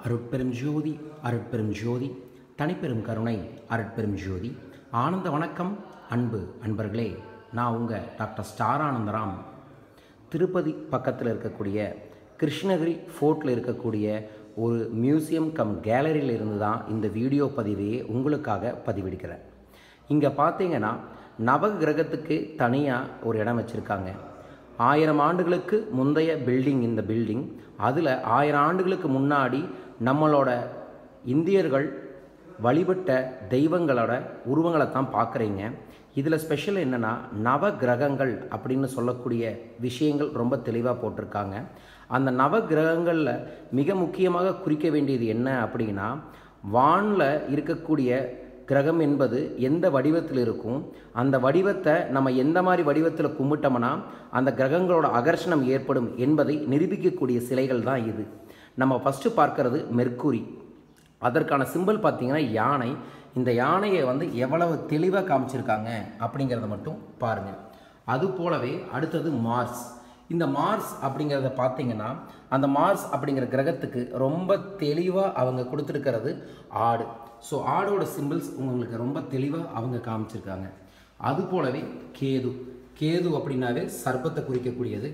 அருட்பெரும் ஜோதி அருட்பெரும் ஜோதி தனிப்பெரும் கருணை அருட்பெரும் ஜோதி ஆனந்த வணக்கம் அன்பு அன்பர்களே. நான் உங்கள் டாக்டர் ஸ்டார் ஆனந்தராம். திருப்பதி பக்கத்தில் இருக்கக்கூடிய கிருஷ்ணகிரி ஃபோர்ட்டில் இருக்கக்கூடிய ஒரு மியூசியம் கம் கேலரியில் இருந்து தான் இந்த வீடியோ பதிவையே உங்களுக்காக பதிவிடுக்கிறேன். இங்கே பார்த்தீங்கன்னா நவகிரகத்துக்கு தனியாக ஒரு இடம் வச்சுருக்காங்க. 1000 ஆண்டுகளுக்கு முந்தைய பில்டிங் இந்த பில்டிங். அதில் 1000 ஆண்டுகளுக்கு முன்னாடி நம்மளோட இந்தியர்கள் வழிபட்ட தெய்வங்களோட உருவங்களை தான் பார்க்குறீங்க. இதில் ஸ்பெஷல் என்னென்னா நவகிரகங்கள் அப்படின்னு சொல்லக்கூடிய விஷயங்கள் ரொம்ப தெளிவாக போட்டிருக்காங்க. அந்த நவகிரகங்களில் மிக முக்கியமாக குறிக்க வேண்டியது என்ன அப்படின்னா, வானில் இருக்கக்கூடிய கிரகம் என்பது எந்த வடிவத்தில் இருக்கும், அந்த வடிவத்தை நம்ம எந்த மாதிரி வடிவத்தில் கும்பிட்டோம்னா அந்த கிரகங்களோட ஆகர்ஷணம் ஏற்படும் என்பதை நிரூபிக்கக்கூடிய சிலைகள் தான் இது. நம்ம ஃபஸ்ட்டு பார்க்கறது மெர்க்குரி. அதற்கான சிம்பிள் பார்த்திங்கன்னா யானை. இந்த யானையை எவ்வளவு தெளிவாக காமிச்சிருக்காங்க அப்படிங்கிறத மட்டும் பாருங்கள். அது போலவே அடுத்தது மார்ஸ். இந்த மார்ஸ் அப்படிங்கிறத பார்த்திங்கன்னா அந்த மார்ஸ் அப்படிங்கிற கிரகத்துக்கு ரொம்ப தெளிவாக அவங்க கொடுத்துருக்கிறது ஆடு. ஸோ ஆடோட சிம்பிள்ஸ் உங்களுக்கு ரொம்ப தெளிவாக அவங்க காமிச்சிருக்காங்க. அது போலவே கேது. கேது அப்படின்னாவே சர்ப்பத்தை குறிக்கக்கூடியது.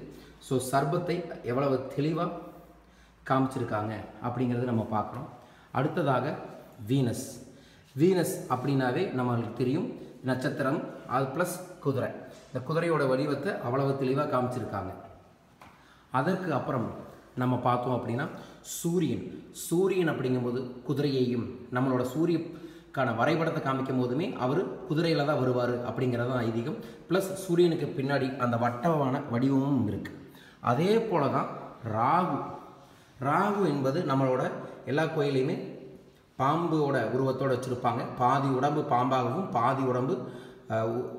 ஸோ சர்ப்பத்தை எவ்வளவு தெளிவாக காமிச்சிருக்காங்க அப்படிங்கிறது நம்ம பார்க்குறோம். அடுத்ததாக வீனஸ். வீனஸ் அப்படின்னாவே நம்மளுக்கு தெரியும் நட்சத்திரம், அது ப்ளஸ் குதிரை. இந்த குதிரையோட வடிவத்தை அவ்வளவு தெளிவாக காமிச்சிருக்காங்க. அதற்கு அப்புறம் நம்ம பார்த்தோம் அப்படின்னா சூரியன். சூரியன் அப்படிங்கும்போது குதிரையையும் நம்மளோட சூரியக்கான வரைபடத்தை காமிக்கும் போதுமே அவர் குதிரையில் தான் வருவார் அப்படிங்கிறது தான் ஐதீகம். ப்ளஸ் சூரியனுக்கு பின்னாடி அந்த வட்டமான வடிவமும் இருக்குது. அதே போல தான் ராகு. ராகு என்பது நம்மளோட எல்லா கோயிலையுமே பாம்போட உருவத்தோடு வச்சுருப்பாங்க. பாதி உடம்பு பாம்பாகவும் பாதி உடம்பு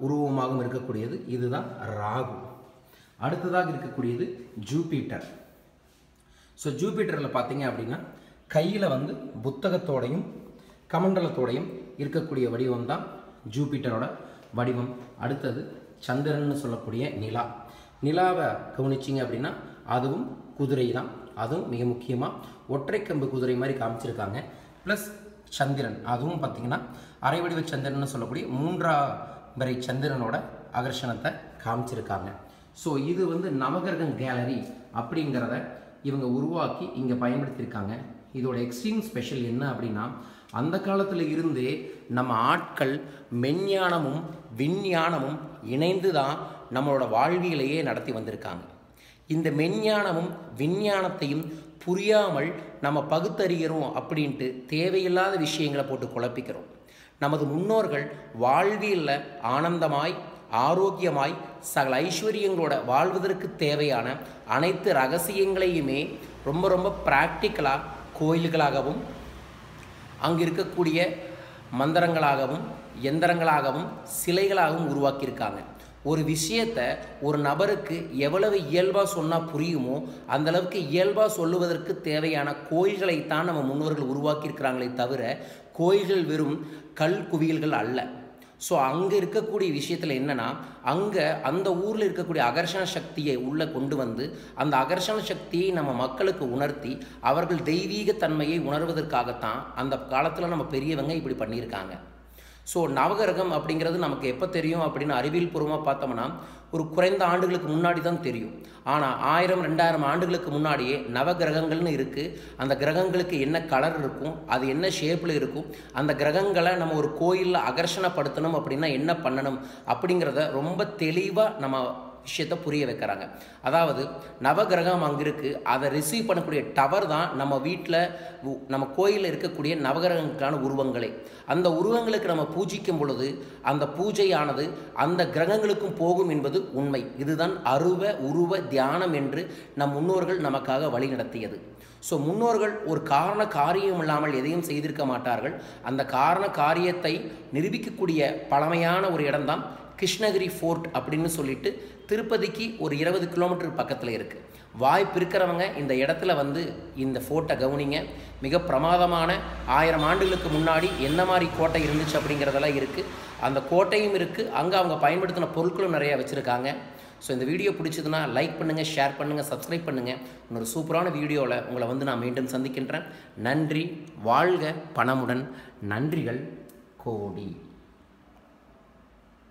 உருவமாகவும் இருக்கக்கூடியது இதுதான் ராகு. அடுத்ததாக இருக்கக்கூடியது ஜூபிட்டர். ஸோ ஜூபிட்டரில் பார்த்தீங்க அப்படின்னா கையில் புத்தகத்தோடையும் கமண்டலத்தோடையும் இருக்கக்கூடிய வடிவம் தான் ஜூபிட்டரோட வடிவம். அடுத்தது சந்திரன்னு சொல்லக்கூடிய நிலா. நிலாவை கவனிச்சிங்க அப்படின்னா அதுவும் குதிரை தான். அதுவும் மிக முக்கியமாக ஒற்றை கம்பு குதிரை மாதிரி காமிச்சிருக்காங்க. ப்ளஸ் சந்திரன், அதுவும் பார்த்திங்கன்னா அரை வடிவ சந்திரன்னு சொல்லக்கூடிய 3ஆம் சந்திரனோட ஆகர்ஷணத்தை காமிச்சிருக்காங்க. ஸோ இது நவகிரகம் கேலரி அப்படிங்கிறத இவங்க உருவாக்கி இங்கே பயன்படுத்தியிருக்காங்க. இதோட எக்ஸ்ட்ரீம் ஸ்பெஷல் என்ன அப்படின்னா, அந்த காலத்தில் இருந்தே நம்ம ஆட்கள் மெஞ்ஞானமும் விஞ்ஞானமும் இணைந்து தான் நம்மளோட வாழ்வியலையே நடத்தி வந்திருக்காங்க. இந்த மெஞ்ஞானமும் விஞ்ஞானத்தையும் புரியாமல் நம்ம பகுத்தறிகிறோம் அப்படின்ட்டு தேவையில்லாத விஷயங்களை போட்டு குழப்பிக்கிறோம். நமது முன்னோர்கள் வாழ்வியலில் ஆனந்தமாய் ஆரோக்கியமாய் சகல ஐஸ்வர்யங்களோட வாழ்வதற்கு தேவையான அனைத்து ரகசியங்களையுமே ரொம்ப ரொம்ப ப்ராக்டிக்கலாக கோயில்களாகவும் அங்கே இருக்கக்கூடிய மந்திரங்களாகவும் எந்திரங்களாகவும் சிலைகளாகவும் உருவாக்கியிருக்காங்க. ஒரு விஷயத்தை ஒரு நபருக்கு எவ்வளவு இயல்பாக சொன்னால் புரியுமோ அந்தளவுக்கு இயல்பாக சொல்லுவதற்கு தேவையான கோயில்களைத்தான் நம்ம முன்னோர்கள் உருவாக்கியிருக்கிறாங்களே தவிர கோயில்கள் வெறும் கல் குவியல்கள் அல்ல. ஸோ அங்கே இருக்கக்கூடிய விஷயத்தில் என்னென்னா, அங்கே அந்த ஊரில் இருக்கக்கூடிய ஆகர்ஷண சக்தியை உள்ளே கொண்டு அந்த ஆகர்ஷண சக்தியை நம்ம மக்களுக்கு உணர்த்தி அவர்கள் தெய்வீகத்தன்மையை உணர்வதற்காகத்தான் அந்த காலத்தில் நம்ம பெரியவங்க இப்படி பண்ணியிருக்காங்க. ஸோ நவகிரகம் அப்படிங்கிறது நமக்கு எப்போ தெரியும் அப்படின்னு அறிவியல் பூர்வமாக பார்த்தோம்னா ஒரு குறைந்த ஆண்டுகளுக்கு முன்னாடி தான் தெரியும். ஆனால் 1000-2000 ஆண்டுகளுக்கு முன்னாடியே நவகிரகங்கள்னு இருக்குது. அந்த கிரகங்களுக்கு என்ன கலர் இருக்கும், அது என்ன ஷேப்பில் இருக்கும், அந்த கிரகங்களை நம்ம ஒரு கோயிலில் ஆகர்ஷணப்படுத்தணும் அப்படின்னா என்ன பண்ணணும் அப்படிங்கிறத ரொம்ப தெளிவாக நம்ம விஷயத்தை புரிய வைக்கிறாங்க. அதாவது நவகிரகம் அங்கே இருக்குது, அதை ரிசீவ் பண்ணக்கூடிய டவர் தான் நம்ம வீட்டில் நம்ம கோயிலில் இருக்கக்கூடிய நவகிரகங்களுக்கான உருவங்களே. அந்த உருவங்களுக்கு நம்ம பூஜிக்கும் பொழுது அந்த பூஜையானது அந்த கிரகங்களுக்கும் போகும் என்பது உண்மை. இதுதான் உருவ தியானம் என்று நம் முன்னோர்கள் நமக்காக வழி நடத்தியது. ஸோ முன்னோர்கள் ஒரு காரண காரியம் இல்லாமல் எதையும் செய்திருக்க மாட்டார்கள். அந்த காரண காரியத்தை நிரூபிக்கக்கூடிய பழமையான ஒரு இடம்தான் கிருஷ்ணகிரி ஃபோர்ட் அப்படின்னு சொல்லிட்டு திருப்பதிக்கு ஒரு 20 கிலோமீட்டர் பக்கத்தில் இருக்குது. வாய்ப்பு இருக்கிறவங்க இந்த இடத்துல இந்த ஃபோர்ட்டை கவனிங்க. மிக பிரமாதமான 1000 ஆண்டுகளுக்கு முன்னாடி என்ன மாதிரி கோட்டை இருந்துச்சு அப்படிங்கிறதெல்லாம் இருக்குது. அந்த கோட்டையும் இருக்குது, அங்கே அவங்க பயன்படுத்தின பொருட்களும் நிறையா வச்சுருக்காங்க. ஸோ இந்த வீடியோ பிடிச்சதுன்னா லைக் பண்ணுங்கள், ஷேர் பண்ணுங்கள், சப்ஸ்கிரைப் பண்ணுங்கள். இன்னொரு சூப்பரான வீடியோவில் உங்களை வந்து நான் மீண்டும் சந்திக்கின்றேன். நன்றி. வாழ்க பணமுடன். நன்றிகள் கோடி.